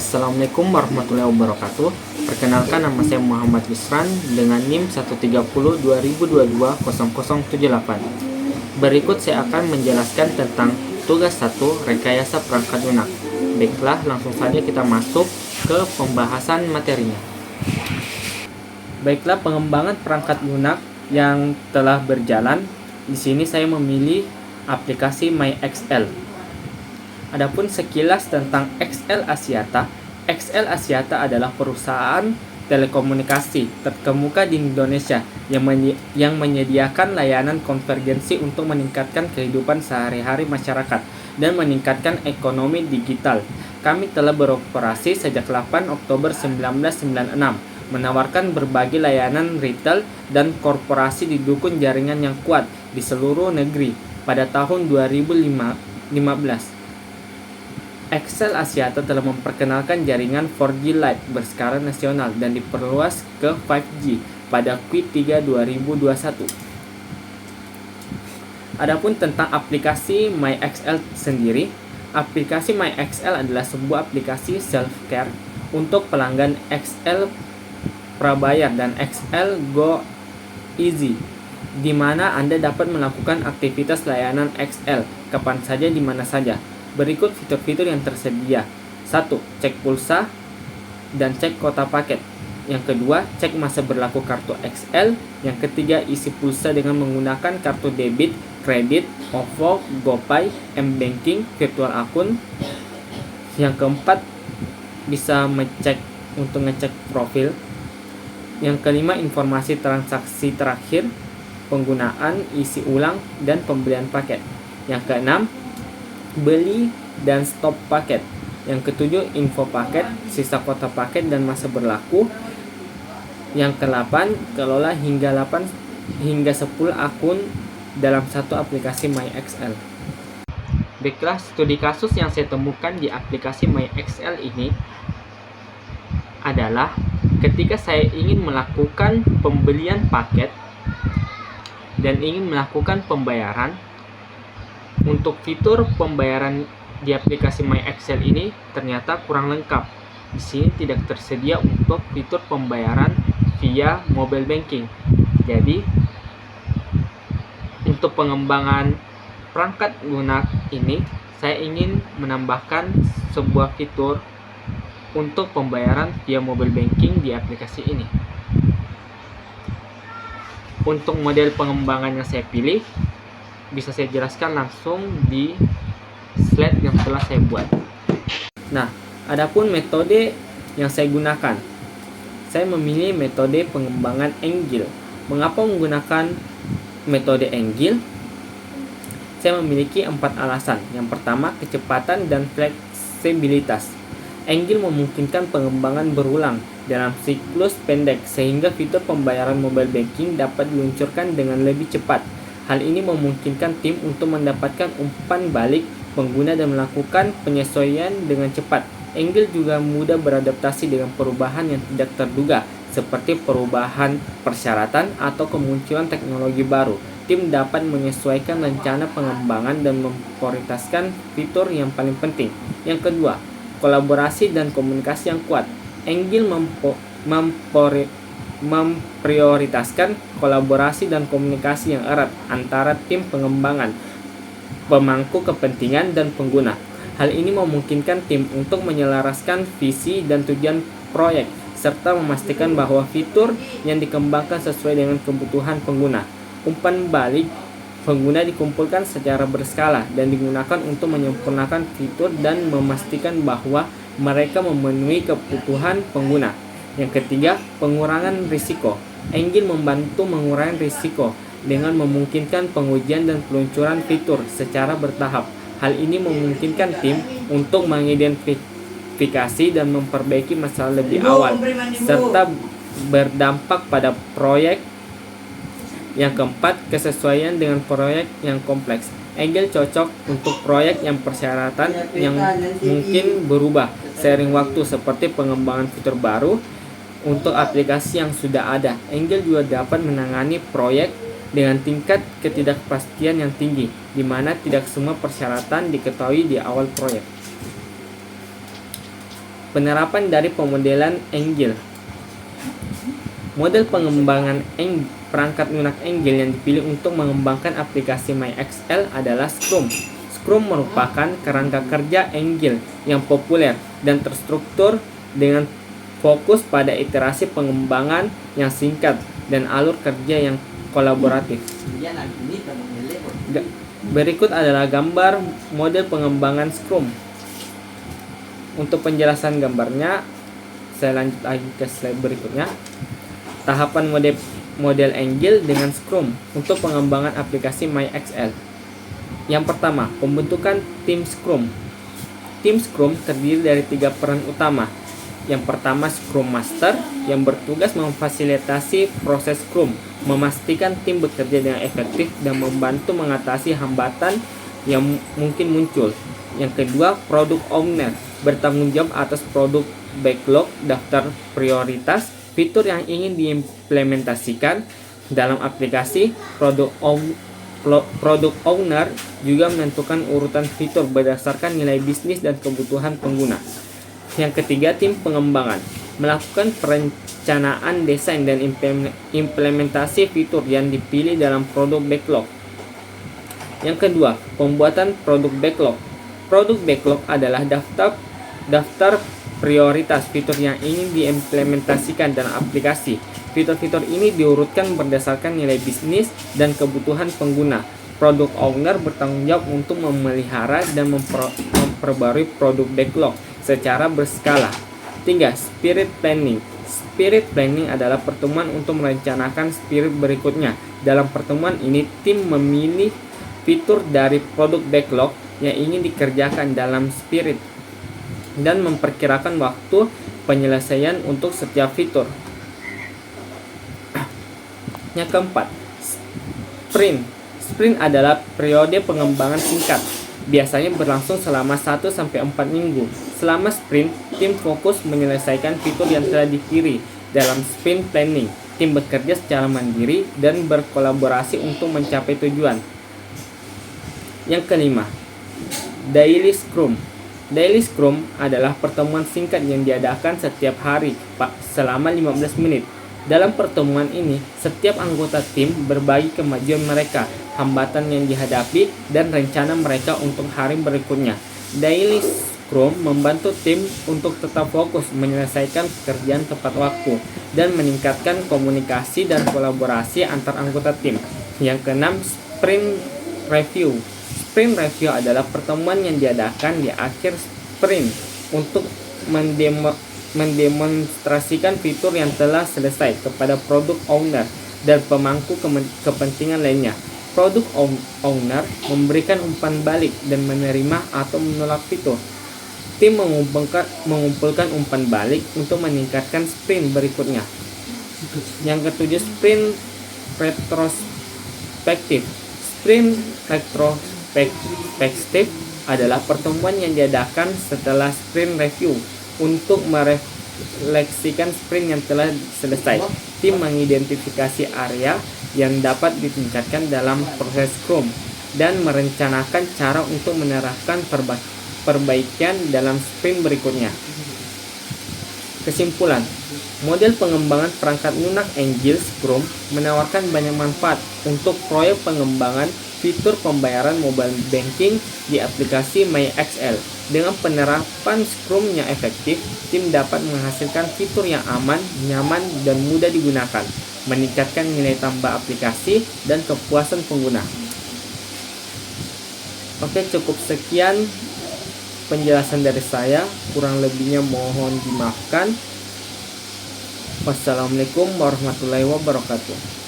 Assalamualaikum warahmatullahi wabarakatuh. Perkenalkan, nama saya Muhammad Yusran dengan NIM 130-2022-0078. Berikut saya akan menjelaskan tentang tugas 1 rekayasa perangkat lunak. Baiklah, langsung saja kita masuk ke pembahasan materinya. Baiklah, pengembangan perangkat lunak yang telah berjalan. Di sini saya memilih aplikasi MyXL. Adapun sekilas tentang XL Axiata. XL Axiata adalah perusahaan telekomunikasi terkemuka di Indonesia yang menyediakan layanan konvergensi untuk meningkatkan kehidupan sehari-hari masyarakat dan meningkatkan ekonomi digital. Kami telah beroperasi sejak 8 Oktober 1996, menawarkan berbagai layanan retail dan korporasi didukung jaringan yang kuat di seluruh negeri. Pada tahun 2015, XL Axiata telah memperkenalkan jaringan 4G Lite berskala nasional dan diperluas ke 5G pada Q3 2021. Adapun tentang aplikasi MyXL sendiri, aplikasi MyXL adalah sebuah aplikasi self-care untuk pelanggan XL Prabayar dan XL Go Easy, di mana Anda dapat melakukan aktivitas layanan XL kapan saja di mana saja. Berikut fitur-fitur yang tersedia. 1. Cek pulsa dan cek kota paket. Yang kedua, cek masa berlaku kartu XL. Yang ketiga, isi pulsa dengan menggunakan kartu debit, kredit, OVO, GoPay, M-Banking, virtual akun. Yang keempat, bisa ngecek profil. Yang kelima, informasi transaksi terakhir, penggunaan, isi ulang, dan pembelian paket. Yang keenam, beli dan stop paket. Yang ketujuh, info paket, sisa kota paket dan masa berlaku. Yang ke-8, kelola hingga 10 akun dalam satu aplikasi MyXL. Baiklah, studi kasus yang saya temukan di aplikasi MyXL ini adalah ketika saya ingin melakukan pembelian paket dan ingin melakukan pembayaran. Untuk fitur pembayaran di aplikasi MyXL ini ternyata kurang lengkap. Di sini tidak tersedia untuk fitur pembayaran via mobile banking. Jadi, untuk pengembangan perangkat lunak ini, saya ingin menambahkan sebuah fitur untuk pembayaran via mobile banking di aplikasi ini. Untuk model pengembangan yang saya pilih, bisa saya jelaskan langsung di slide yang telah saya buat. Nah, adapun metode yang saya gunakan, saya memilih metode pengembangan Anguil. Mengapa menggunakan metode Anguil? Saya memiliki 4 alasan. Yang pertama, kecepatan dan fleksibilitas. Anguil memungkinkan pengembangan berulang dalam siklus pendek sehingga fitur pembayaran mobile banking dapat diluncurkan dengan lebih cepat. Hal ini memungkinkan tim untuk mendapatkan umpan balik pengguna dan melakukan penyesuaian dengan cepat. Anguil juga mudah beradaptasi dengan perubahan yang tidak terduga, seperti perubahan persyaratan atau kemunculan teknologi baru. Tim dapat menyesuaikan rencana pengembangan dan memprioritaskan fitur yang paling penting. Yang kedua, kolaborasi dan komunikasi yang kuat. Anguil memprioritaskan kolaborasi dan komunikasi yang erat antara tim pengembangan, pemangku kepentingan, dan pengguna. Hal ini memungkinkan tim untuk menyelaraskan visi dan tujuan proyek, serta memastikan bahwa fitur yang dikembangkan sesuai dengan kebutuhan pengguna. Umpan balik pengguna dikumpulkan secara berskala dan digunakan untuk menyempurnakan fitur dan memastikan bahwa mereka memenuhi kebutuhan pengguna. Yang ketiga, pengurangan risiko. Anguil membantu mengurangi risiko dengan memungkinkan pengujian dan peluncuran fitur secara bertahap. Hal ini memungkinkan tim untuk mengidentifikasi dan memperbaiki masalah lebih awal, serta berdampak pada proyek. Yang keempat, kesesuaian dengan proyek yang kompleks. Anguil cocok untuk proyek yang persyaratan yang mungkin berubah seiring waktu, seperti pengembangan fitur baru untuk aplikasi yang sudah ada. Anguil juga dapat menangani proyek dengan tingkat ketidakpastian yang tinggi, di mana tidak semua persyaratan diketahui di awal proyek. Penerapan dari pemodelan Engel. Model pengembangan perangkat lunak Engel yang dipilih untuk mengembangkan aplikasi MyXL adalah Scrum. Scrum merupakan kerangka kerja Engel yang populer dan terstruktur dengan fokus pada iterasi pengembangan yang singkat dan alur kerja yang kolaboratif. Berikut adalah gambar model pengembangan Scrum. Untuk penjelasan gambarnya, saya lanjut lagi ke slide berikutnya. Tahapan model Engel dengan Scrum untuk pengembangan aplikasi MyXL. Yang pertama, pembentukan tim Scrum. Tim Scrum terdiri dari 3 peran utama. Yang pertama, Scrum Master yang bertugas memfasilitasi proses Scrum, memastikan tim bekerja dengan efektif dan membantu mengatasi hambatan yang mungkin muncul. Yang kedua, Product Owner bertanggung jawab atas produk backlog, daftar prioritas, fitur yang ingin diimplementasikan dalam aplikasi. Product Owner juga menentukan urutan fitur berdasarkan nilai bisnis dan kebutuhan pengguna. Yang ketiga, tim pengembangan melakukan perencanaan, desain, dan implementasi fitur yang dipilih dalam produk backlog. Yang kedua, pembuatan produk backlog. Produk backlog adalah daftar prioritas fitur yang ingin diimplementasikan dalam aplikasi. Fitur-fitur ini diurutkan berdasarkan nilai bisnis dan kebutuhan pengguna. Product Owner bertanggung jawab untuk memelihara dan memperbarui produk backlog secara berskala. 3. Spirit Planning. Spirit Planning adalah pertemuan untuk merencanakan spirit berikutnya. Dalam pertemuan ini, tim memilih fitur dari produk backlog yang ingin dikerjakan dalam spirit dan memperkirakan waktu penyelesaian untuk setiap fitur. Yang keempat, Sprint. Sprint adalah periode pengembangan singkat, biasanya berlangsung selama 1-4 minggu. Selama sprint, tim fokus menyelesaikan fitur yang telah dipilih. Dalam sprint planning, tim bekerja secara mandiri dan berkolaborasi untuk mencapai tujuan. Yang kelima, Daily Scrum. Daily Scrum adalah pertemuan singkat yang diadakan setiap hari selama 15 menit. Dalam pertemuan ini, setiap anggota tim berbagi kemajuan mereka, hambatan yang dihadapi, dan rencana mereka untuk hari berikutnya. Daily Scrum membantu tim untuk tetap fokus menyelesaikan pekerjaan tepat waktu dan meningkatkan komunikasi dan kolaborasi antar anggota tim. Yang keenam, Sprint Review. Sprint Review adalah pertemuan yang diadakan di akhir sprint untuk mendemonstrasikan fitur yang telah selesai kepada product owner dan pemangku kepentingan lainnya. Product owner memberikan umpan balik dan menerima atau menolak fitur. Tim mengumpulkan umpan balik untuk meningkatkan sprint berikutnya. Yang ketujuh, Sprint Retrospektif. Sprint Retrospektif adalah pertemuan yang diadakan setelah sprint review untuk merefleksikan sprint yang telah selesai. Tim mengidentifikasi area yang dapat ditingkatkan dalam proses Scrum dan merencanakan cara untuk menerapkan perbaikan dalam sprint berikutnya. Kesimpulan, model pengembangan perangkat lunak Engel Scrum menawarkan banyak manfaat untuk proyek pengembangan fitur pembayaran mobile banking di aplikasi MyXL. Dengan penerapan Scrum yang efektif, tim dapat menghasilkan fitur yang aman, nyaman, dan mudah digunakan, meningkatkan nilai tambah aplikasi dan kepuasan pengguna. Oke, cukup sekian penjelasan dari saya, kurang lebihnya mohon dimaafkan. Wassalamualaikum warahmatullahi wabarakatuh.